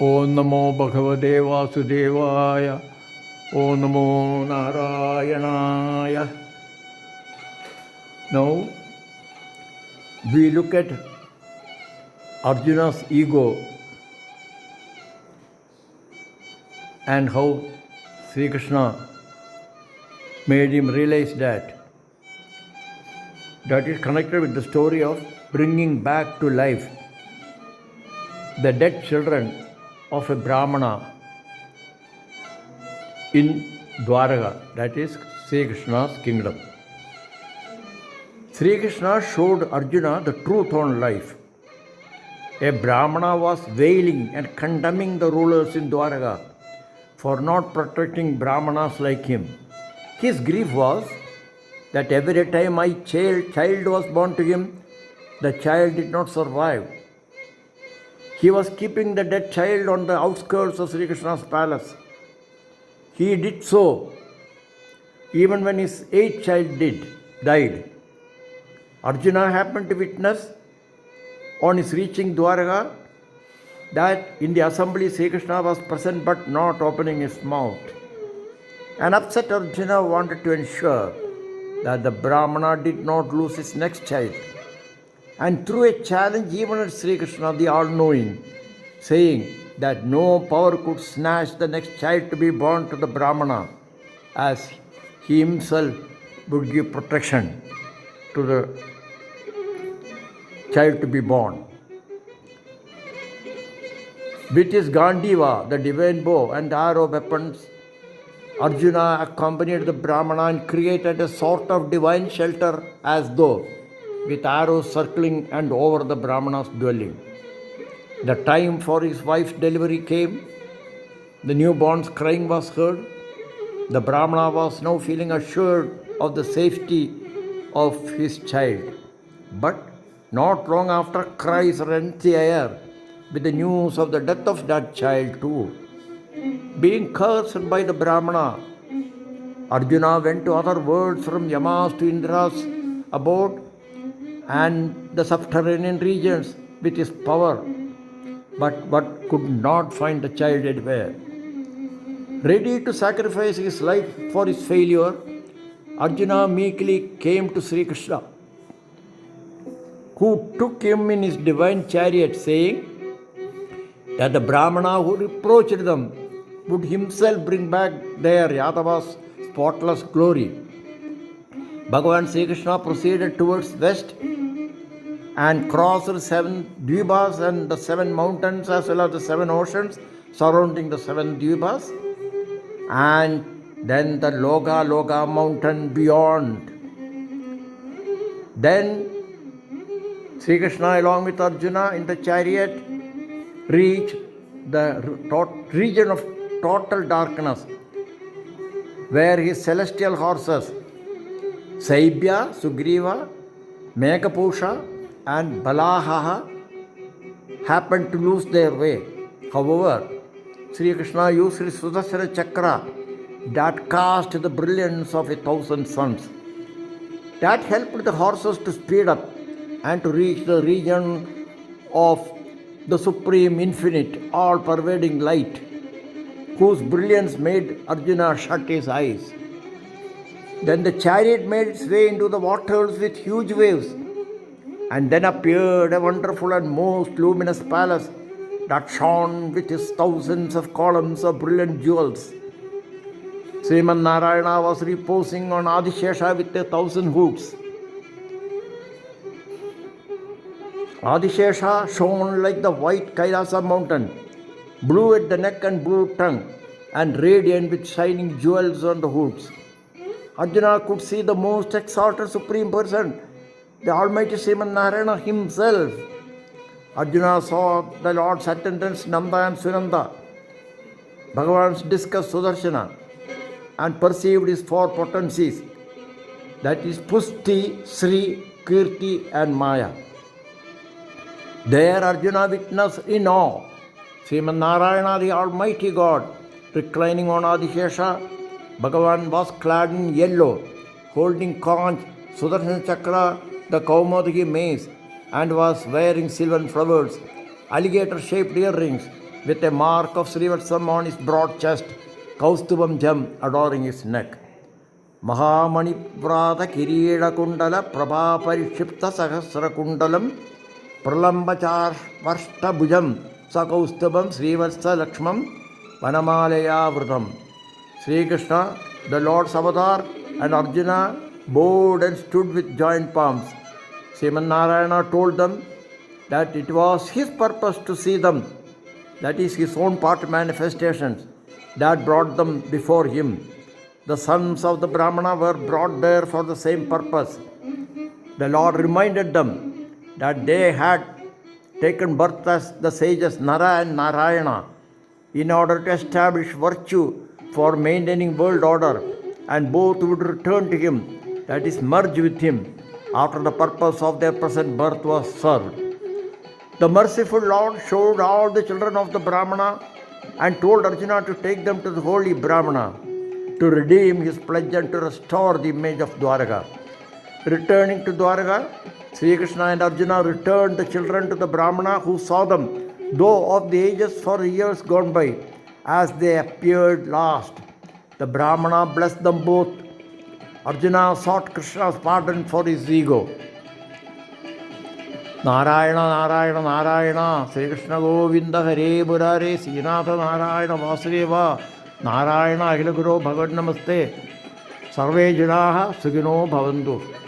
Om Namo Bhagavate Vasudevaya. Om Namo Narayanaya. Now we look at Arjuna's ego and how Sri Krishna made him realize that is connected with the story of bringing back to life the dead children of a Brahmana in Dwaraka, that is Sri Krishna's kingdom. Sri Krishna showed Arjuna the truth on life. A Brahmana was wailing and condemning the rulers in Dwaraka for not protecting Brahmanas like him. His grief was that every time my child was born to him, the child did not survive. He was keeping the dead child on the outskirts of Sri Krishna's palace. He did so even when his eighth child died. Arjuna happened to witness on his reaching Dwaraka that in the assembly Sri Krishna was present but not opening his mouth. An upset Arjuna wanted to ensure that the Brahmana did not lose his next child, and threw a challenge even at Sri Krishna, the all-knowing, saying that no power could snatch the next child to be born to the Brahmana, as he himself would give protection to the child to be born. With his Gandiva, the divine bow, and arrow weapons, Arjuna accompanied the Brahmana and created a sort of divine shelter as though with arrows circling and over the Brahmana's dwelling. The time for his wife's delivery came. The newborn's crying was heard. The Brahmana was now feeling assured of the safety of his child. But not long after, cries rent the air with the news of the death of that child too. Being cursed by the Brahmana, Arjuna went to other worlds from Yamas to Indra's abode and the subterranean regions with his power, but could not find the child anywhere. Ready to sacrifice his life for his failure, Arjuna meekly came to Sri Krishna, who took him in his divine chariot, saying that the Brahmana who reproached them would himself bring back their Yadava's spotless glory. Bhagavan Sri Krishna proceeded towards west and crossed 7 Dvibas and the 7 mountains as well as the 7 oceans surrounding the 7 Dvibas, and then the Loga mountain beyond. Then Sri Krishna along with Arjuna in the chariot reached the region of total darkness, where his celestial horses Saibya, Sugriva, Megapusha and Balahaha happened to lose their way. However, Sri Krishna used his Sudarsana Chakra that cast the brilliance of 1,000 suns. That helped the horses to speed up and to reach the region of the supreme, infinite, all-pervading light, whose brilliance made Arjuna shut his eyes. Then the chariot made its way into the waters with huge waves, and then appeared a wonderful and most luminous palace that shone with its thousands of columns of brilliant jewels. Sriman Narayana was reposing on Adishesha with 1,000 hooves. Adishesha shone like the white Kailasa mountain, blue at the neck and blue tongue, and radiant with shining jewels on the hooves. Arjuna could see the most exalted Supreme Person, the Almighty Sriman Narayana himself. Arjuna saw the Lord's attendants Nanda and Sunanda, Bhagavan's discus Sudarshana, and perceived his 4 potencies, that is Pusti, Sri, Kirti and Maya. There Arjuna witnessed in awe Sriman Narayana, the Almighty God, reclining on Adishesha. Bhagavan was clad in yellow, holding conch, Sudarsana Chakra, the Kaumodaki mace, and was wearing silver flowers, alligator-shaped earrings, with a mark of Srivatsam on his broad chest, Kaustubam gem adoring his neck. Mahamanivrata Kirida Kundala Prabha Parishipta Sahasra Kundalam Pralambachar Varshta Bhujam Sakaustubam Srivatsa Lakshmam Vanamalaya Vratam. Sri Krishna, the Lord's avatar, and Arjuna bowed and stood with joined palms. Sriman Narayana told them that it was his purpose to see them, that is his own part manifestations, that brought them before him. The sons of the Brahmana were brought there for the same purpose. The Lord reminded them that they had taken birth as the sages Nara and Narayana in order to establish virtue for maintaining world order, and both would return to him, that is, merge with him, after the purpose of their present birth was served. The merciful Lord showed all the children of the Brahmana and told Arjuna to take them to the holy Brahmana to redeem his pledge and to restore the image of Dwaraka. Returning to Dwaraka, Sri Krishna and Arjuna returned the children to the Brahmana, who saw them, though of the ages for years gone by, as they appeared last. The Brahmana blessed them both. Arjuna sought Krishna's pardon for his ego. Narayana Narayana Narayana Sri Krishna Govinda Hare Murare Srinatha Narayana Vasudeva Narayana Akhila Guru Bhagavad Namaste Sarve Janaha Sugino Bhavantu.